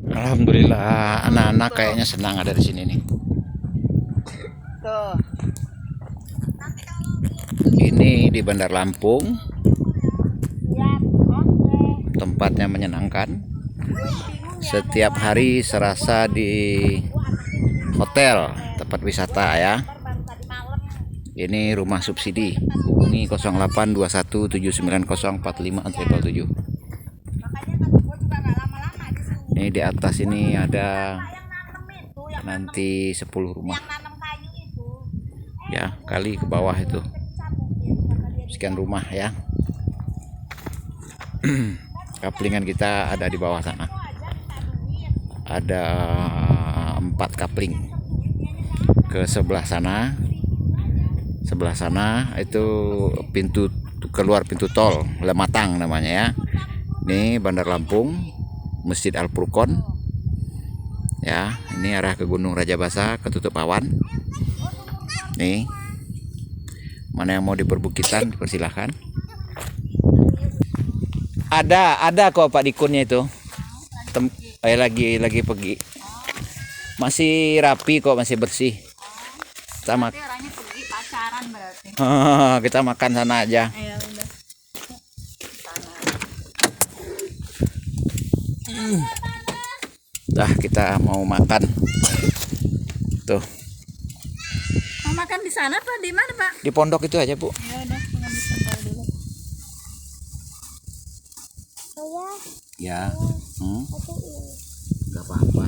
Alhamdulillah, anak-anak kayaknya senang ada di sini nih. Tuh. Ini di Bandar Lampung, Siap. Oke. tempatnya menyenangkan. Setiap hari serasa di hotel, tempat wisata ya. Ini rumah subsidi. Hubungi 082179045777. Ini di atas ini ada nanti 10 rumah. Ya, kali ke bawah itu. Sekian rumah ya. Kaplingan kita ada di bawah sana. Ada 4 kapling. Ke sebelah sana. Sebelah sana itu pintu keluar pintu tol Lematang namanya ya. Ini Bandar Lampung, Masjid Al Furqon. Ya, ini arah ke Gunung Rajabasa, ketutup awan. Nih. Mana yang mau di perbukitan dipersilahkan. Ada kok Pak Dikunnya itu. Lagi pergi. Masih rapi kok, masih bersih. Kita kita makan sana aja. Dah kita mau makan. Tuh. Mau makan di sana Pak? Di mana Pak? Di pondok itu aja Bu. Ya udah, ngambil sendal dulu. Ya. Gak apa-apa.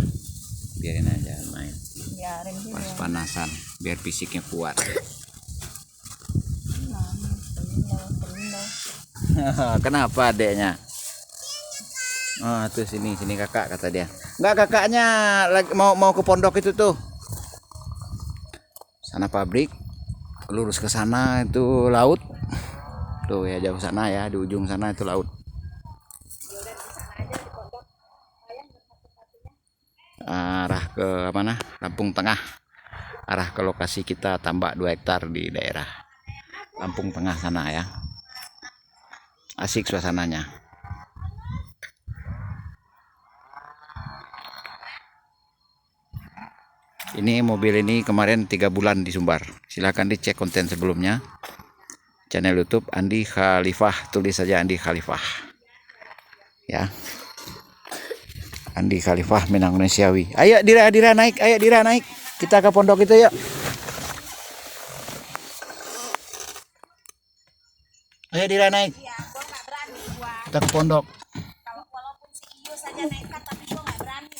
Biarin aja main. Biarin sih. Panasan biar fisiknya kuat. Kenapa adeknya? Oh, tuh sini kakak kata dia. Enggak, kakaknya lagi mau ke pondok itu tuh. Sana pabrik. Lurus ke sana itu laut. Tuh ya jauh sana ya, di ujung sana itu laut. Arah ke mana? Lampung Tengah. Arah ke lokasi kita tambak 2 hektar di daerah Lampung Tengah sana ya. Asik suasananya. Ini mobil ini kemarin 3 bulan di Sumbar. Silahkan dicek konten sebelumnya. Channel YouTube Andi Khalifah, tulis saja Andi Khalifah. Ya. Andi Khalifah Minang Indonesiawi. Ayo Dira naik, ayo Dira naik. Kita ke pondok itu yuk. Ayo Dira naik. Kita ke pondok. Walaupun si Iyo saja nekat, tapi gua nggak berani.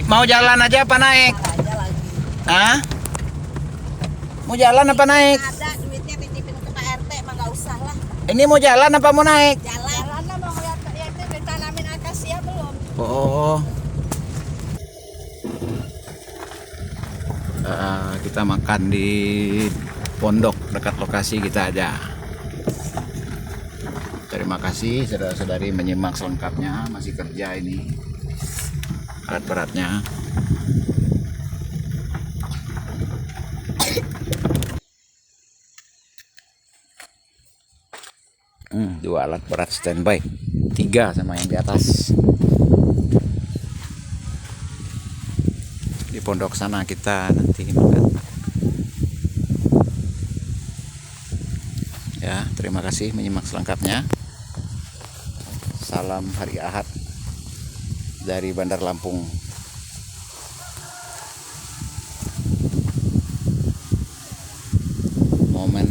Mau jalan aja apa naik? Hah? Mau jalan apa naik? Ada duitnya titipin ke Pak RT, mah nggak usah lah. Ini mau jalan apa mau naik? Jalan lah, mau ngeliat ya itu ditanamin akasia belum? Oh. Kita makan di pondok dekat lokasi kita aja. Terima kasih saudara-saudari menyimak selengkapnya. Masih kerja ini alat beratnya. Dua alat berat standby, 3 sama yang di atas. Di pondok sana kita nanti makan. Ya, terima kasih menyimak selengkapnya. Salam hari Ahad dari Bandar Lampung. Momen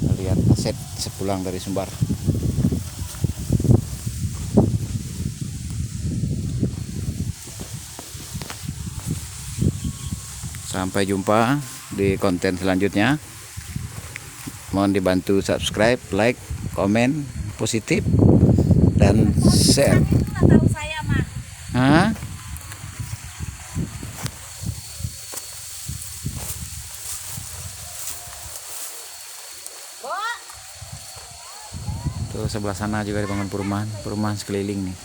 melihat aset sepulang dari Sumbar. Sampai jumpa di konten selanjutnya. Mohon dibantu subscribe, like, komen, positif, dan share. Tahu saya mah. Hah? Tuh sebelah sana juga dibangun perumahan sekeliling nih.